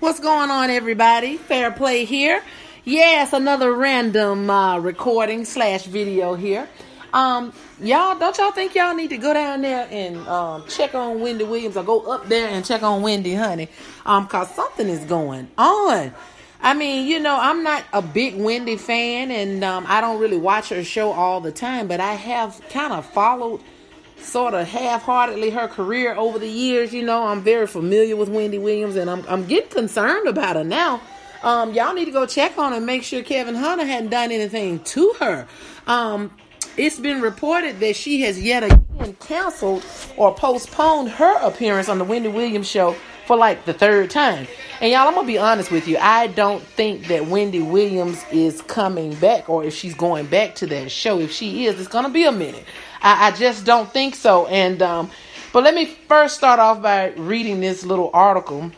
What's going on, everybody? Fair play here. Yes, another random recording / video here. Y'all, don't y'all think y'all need to go down there and check on Wendy Williams, or go up there and check on Wendy, honey? Cause something is going on. I mean, I'm not a big Wendy fan, and I don't really watch her show all the time, but I have kind of followed sort of half-heartedly her career over the years. I'm very familiar with Wendy Williams, and I'm getting concerned about her now. Y'all need to go check on her and make sure Kevin Hunter hadn't done anything to her. It's been reported that she has yet again canceled or postponed her appearance on the Wendy Williams show for like the third time. And y'all, I'm going to be honest with you. I don't think that Wendy Williams is coming back, or if she's going back to that show. If she is, it's going to be a minute. I just don't think so. And but let me first start off by reading this little article.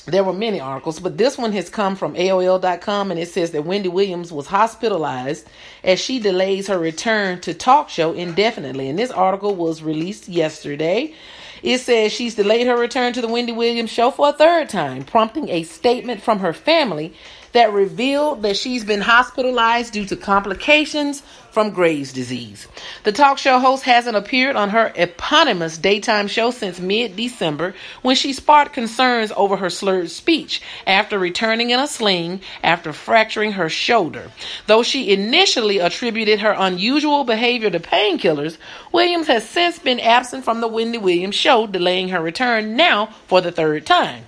There were many articles, but this one has come from AOL.com, and it says that Wendy Williams was hospitalized as she delays her return to talk show indefinitely. And this article was released yesterday. It says she's delayed her return to the Wendy Williams show for a third time, prompting a statement from her family that revealed that she's been hospitalized due to complications from Graves' disease. The talk show host hasn't appeared on her eponymous daytime show since mid-December, when she sparked concerns over her slurred speech after returning in a sling after fracturing her shoulder. Though she initially attributed her unusual behavior to painkillers, Williams has since been absent from the Wendy Williams show, delaying her return now for the third time.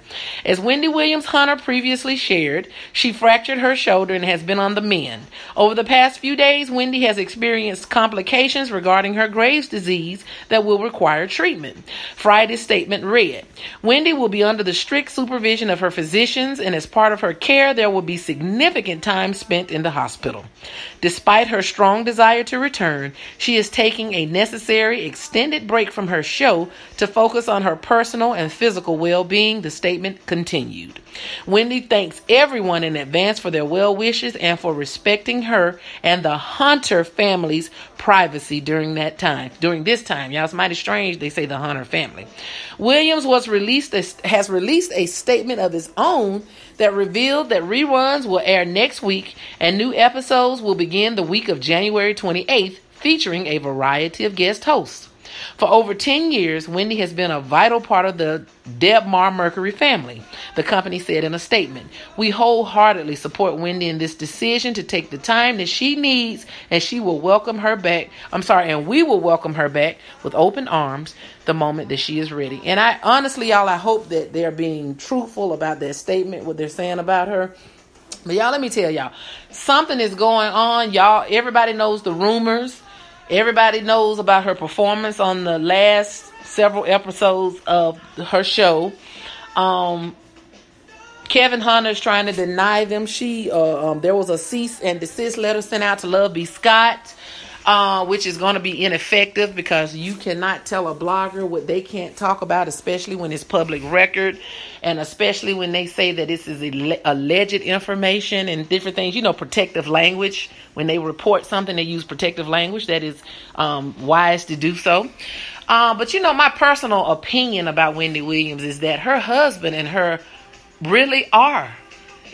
As Wendy Williams Hunter previously shared, she fractured her shoulder and has been on the mend. Over the past few days, Wendy has experienced complications regarding her Graves' disease that will require treatment. Friday's statement read, "Wendy will be under the strict supervision of her physicians, and as part of her care, there will be significant time spent in the hospital. Despite her strong desire to return, she is taking a necessary extended break from her show to focus on her personal and physical well-being," the statement continued. Wendy thanks everyone in advance for their well wishes and for respecting her and the Hunter family's privacy during this time. Y'all, it's mighty strange they say the Hunter family. Williams has released a statement of his own that revealed that reruns will air next week and new episodes will begin the week of January 28th, featuring a variety of guest hosts. For over 10 years, Wendy has been a vital part of the Debmar Mercury family, the company said in a statement. "We wholeheartedly support Wendy in this decision to take the time that she needs, and we will welcome her back with open arms the moment that she is ready." And I hope that they're being truthful about that statement, what they're saying about her. But y'all, let me tell y'all, something is going on. Y'all, everybody knows the rumors. Everybody knows about her performance on the last several episodes of her show. Kevin Hunter is trying to deny them. There was a cease and desist letter sent out to Love B. Scott, which is going to be ineffective because you cannot tell a blogger what they can't talk about, especially when it's public record, and especially when they say that this is alleged information and different things. Protective language. When they report something, they use protective language. That is wise to do so. But my personal opinion about Wendy Williams is that her husband and her really are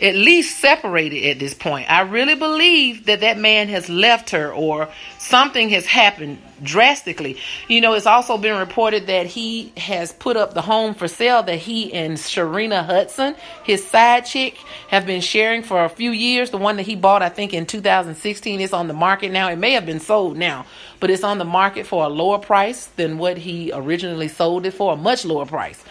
at least separated at this point. I really believe that man has left her, or something has happened drastically. It's also been reported that he has put up the home for sale that he and Sharina Hudson, his side chick, have been sharing for a few years. The one that he bought, I think, in 2016 is on the market now. It may have been sold now, but it's on the market for a lower price than what he originally sold it for, a much lower price.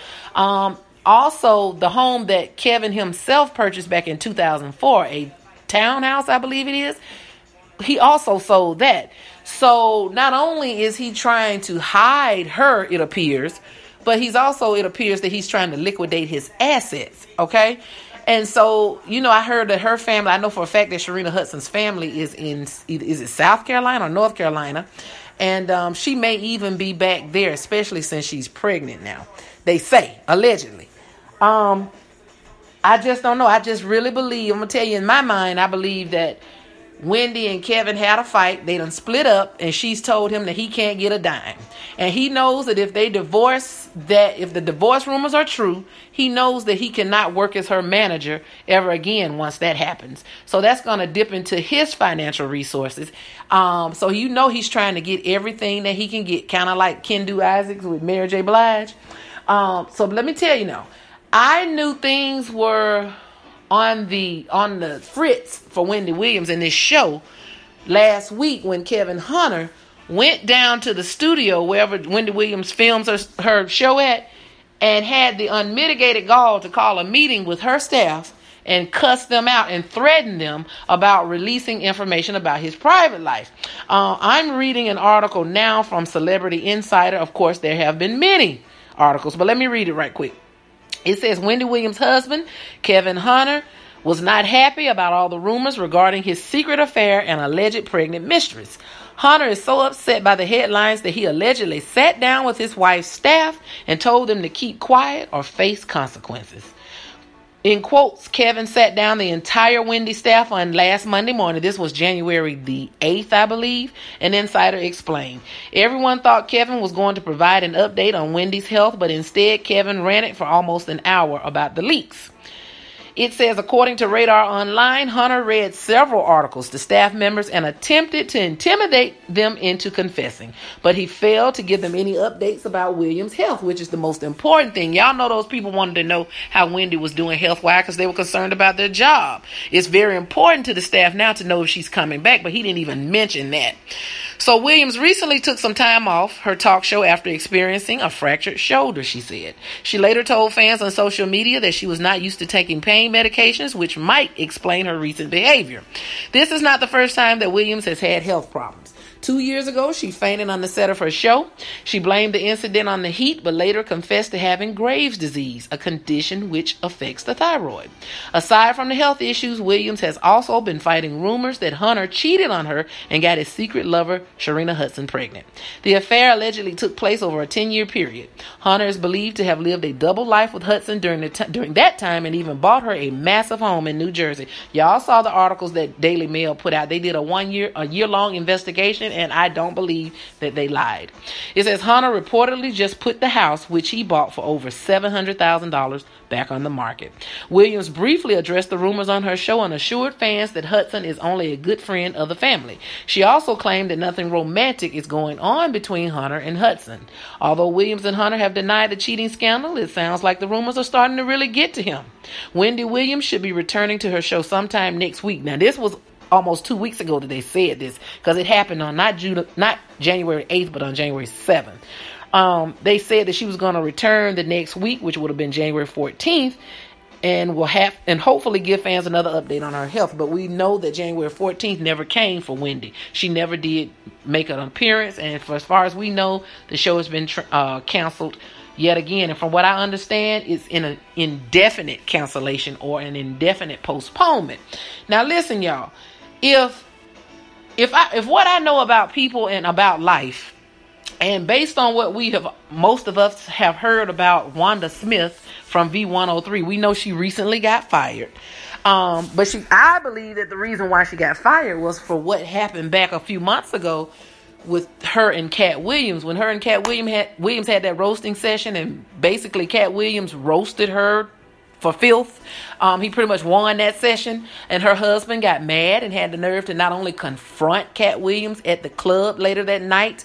Also, the home that Kevin himself purchased back in 2004, a townhouse, I believe it is, he also sold that. So not only is he trying to hide her, it appears, but it appears that he's trying to liquidate his assets, okay? And so, I heard that her family, I know for a fact that Sharina Hudson's family is in, is it South Carolina or North Carolina? And she may even be back there, especially since she's pregnant now. They say, allegedly. I just don't know. I just really believe, I'm going to tell you, in my mind, I believe that Wendy and Kevin had a fight. They done split up, and she's told him that he can't get a dime. And he knows that if they divorce, that if the divorce rumors are true, he knows that he cannot work as her manager ever again once that happens. So that's going to dip into his financial resources. So he's trying to get everything that he can get, kind of like Kendu Isaacs with Mary J. Blige. So let me tell you now, I knew things were on the fritz for Wendy Williams in this show last week when Kevin Hunter went down to the studio wherever Wendy Williams films her show at, and had the unmitigated gall to call a meeting with her staff and cuss them out and threaten them about releasing information about his private life. I'm reading an article now from Celebrity Insider. Of course, there have been many articles, but let me read it right quick. It says Wendy Williams' husband, Kevin Hunter, was not happy about all the rumors regarding his secret affair and alleged pregnant mistress. Hunter is so upset by the headlines that he allegedly sat down with his wife's staff and told them to keep quiet or face consequences. In quotes, Kevin sat down the entire Wendy staff on last Monday morning. This was January the 8th, I believe. An insider explained. Everyone thought Kevin was going to provide an update on Wendy's health, but instead Kevin ranted for almost an hour about the leaks. It says, according to Radar Online, Hunter read several articles to staff members and attempted to intimidate them into confessing. But he failed to give them any updates about Williams' health, which is the most important thing. Y'all know those people wanted to know how Wendy was doing health-wise because they were concerned about their job. It's very important to the staff now to know if she's coming back, but he didn't even mention that. So Williams recently took some time off her talk show after experiencing a fractured shoulder, she said. She later told fans on social media that she was not used to taking pain medications, which might explain her recent behavior. This is not the first time that Williams has had health problems. 2 years ago, she fainted on the set of her show. She blamed the incident on the heat, but later confessed to having Graves' disease, a condition which affects the thyroid. Aside from the health issues, Williams has also been fighting rumors that Hunter cheated on her and got his secret lover, Sharina Hudson, pregnant. The affair allegedly took place over a 10-year period. Hunter is believed to have lived a double life with Hudson during that time and even bought her a massive home in New Jersey. Y'all saw the articles that Daily Mail put out. They did a year-long investigation, and I don't believe that they lied. It says Hunter reportedly just put the house, which he bought for over $700,000, back on the market. Williams briefly addressed the rumors on her show and assured fans that Hudson is only a good friend of the family. She also claimed that nothing romantic is going on between Hunter and Hudson. Although Williams and Hunter have denied the cheating scandal, it sounds like the rumors are starting to really get to him. Wendy Williams should be returning to her show sometime next week. Now, this was almost 2 weeks ago that they said this, because it happened on not January 8th, but on January 7th. They said that she was going to return the next week, which would have been January 14th, and hopefully give fans another update on her health. But we know that January 14th never came for Wendy. She never did make an appearance, and as far as we know, the show has been canceled yet again. And from what I understand, it's in an indefinite cancellation or an indefinite postponement. Now listen, y'all. If what I know about people and about life, and based on what most of us have heard about Wanda Smith from V103, we know she recently got fired. But I believe that the reason why she got fired was for what happened back a few months ago with her and Cat Williams. When her and Cat Williams had that roasting session, and basically Cat Williams roasted her for filth. He pretty much won that session, and her husband got mad and had the nerve to not only confront Cat Williams at the club later that night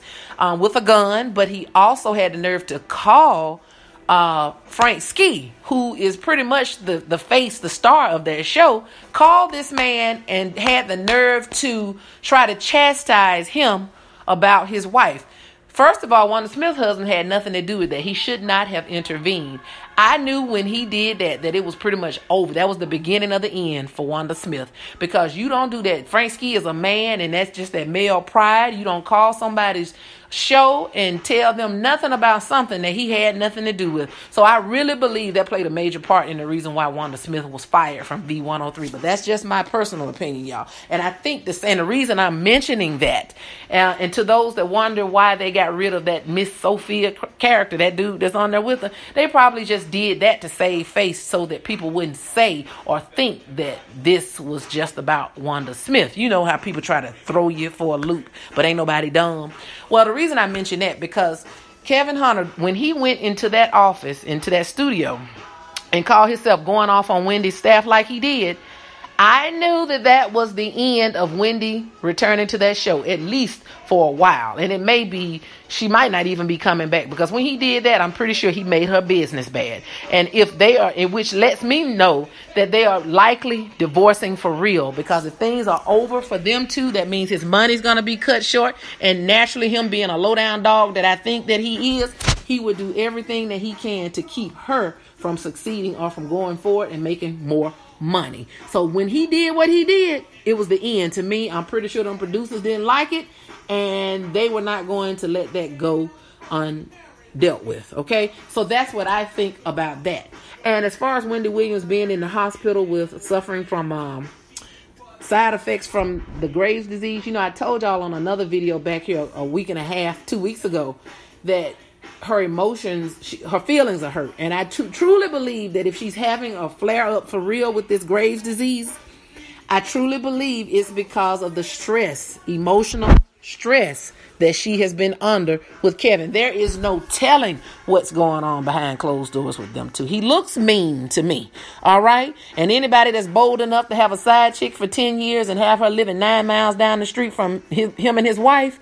with a gun, but he also had the nerve to call Frank Ski, who is pretty much the face, the star of their show, called this man and had the nerve to try to chastise him about his wife. First of all, Wanda Smith's husband had nothing to do with that. He should not have intervened. I knew when he did that it was pretty much over. That was the beginning of the end for Wanda Smith, because you don't do that. Frank Ski is a man, and that's just that male pride. You don't call somebody's show and tell them nothing about something that he had nothing to do with. So I really believe that played a major part in the reason why Wanda Smith was fired from V103. But that's just my personal opinion, y'all. And I think and the reason I'm mentioning that, and to those that wonder why they got rid of that Miss Sophia character, that dude that's on there with her, they probably just just did that to save face so that people wouldn't say or think that this was just about Wanda Smith. You know how people try to throw you for a loop, but ain't nobody dumb. Well, the reason I mention that because Kevin Hunter, when he went into that office, into that studio, and called himself going off on Wendy's staff like he did, I knew that that was the end of Wendy returning to that show, at least for a while. And it may be, she might not even be coming back, because when he did that, I'm pretty sure he made her business bad. And if they are, which lets me know that they are likely divorcing for real, because if things are over for them two, that means his money's going to be cut short. And naturally, him being a low down dog that I think that he is, he would do everything that he can to keep her from succeeding or from going forward and making more money. So when he did what he did, it was the end to me. I'm pretty sure them producers didn't like it, and they were not going to let that go undealt with. Okay, so that's what I think about that. And as far as Wendy Williams being in the hospital with suffering from side effects from the Graves' disease, you know, I told y'all on another video back here a week and a half, 2 weeks ago, that her emotions, her feelings are hurt. And I truly believe that if she's having a flare up for real with this Graves' disease, I truly believe it's because of the stress, emotional stress that she has been under with Kevin. There is no telling what's going on behind closed doors with them two. He looks mean to me. All right. And anybody that's bold enough to have a side chick for 10 years and have her living 9 miles down the street from him and his wife,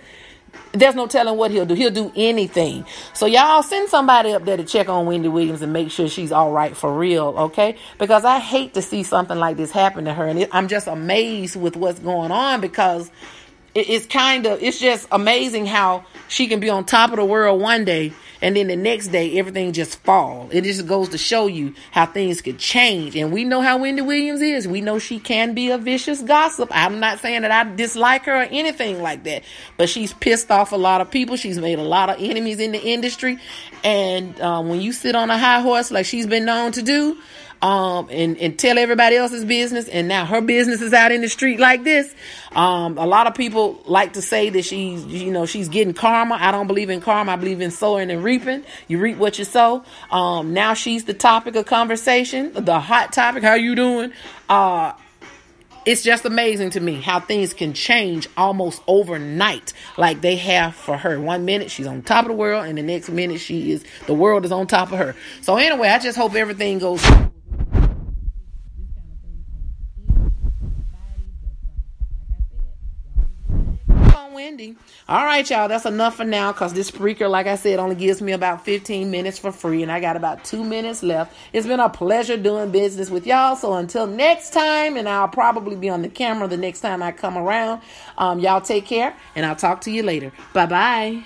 there's no telling what he'll do. He'll do anything. So y'all send somebody up there to check on Wendy Williams and make sure she's all right for real, okay? Because I hate to see something like this happen to her. And I'm just amazed with what's going on, because it's just amazing how she can be on top of the world one day and then the next day everything just falls. It just goes to show you how things could change. And we know how Wendy Williams is. We know she can be a vicious gossip. I'm not saying that I dislike her or anything like that, but she's pissed off a lot of people. She's made a lot of enemies in the industry. And when you sit on a high horse like she's been known to do, and tell everybody else's business, and now her business is out in the street like this. A lot of people like to say that she's getting karma. I don't believe in karma. I believe in sowing and reaping. You reap what you sow. Now she's the topic of conversation, the hot topic. How you doing? It's just amazing to me how things can change almost overnight, like they have for her. 1 minute she's on top of the world, and the next minute the world is on top of her. So anyway, I just hope everything goes Wendy. All right, y'all, that's enough for now, because this Spreaker, like I said, only gives me about 15 minutes for free, and I got about 2 minutes left. It's been a pleasure doing business with y'all. So until next time, and I'll probably be on the camera the next time I come around, y'all take care, and I'll talk to you later. Bye-bye.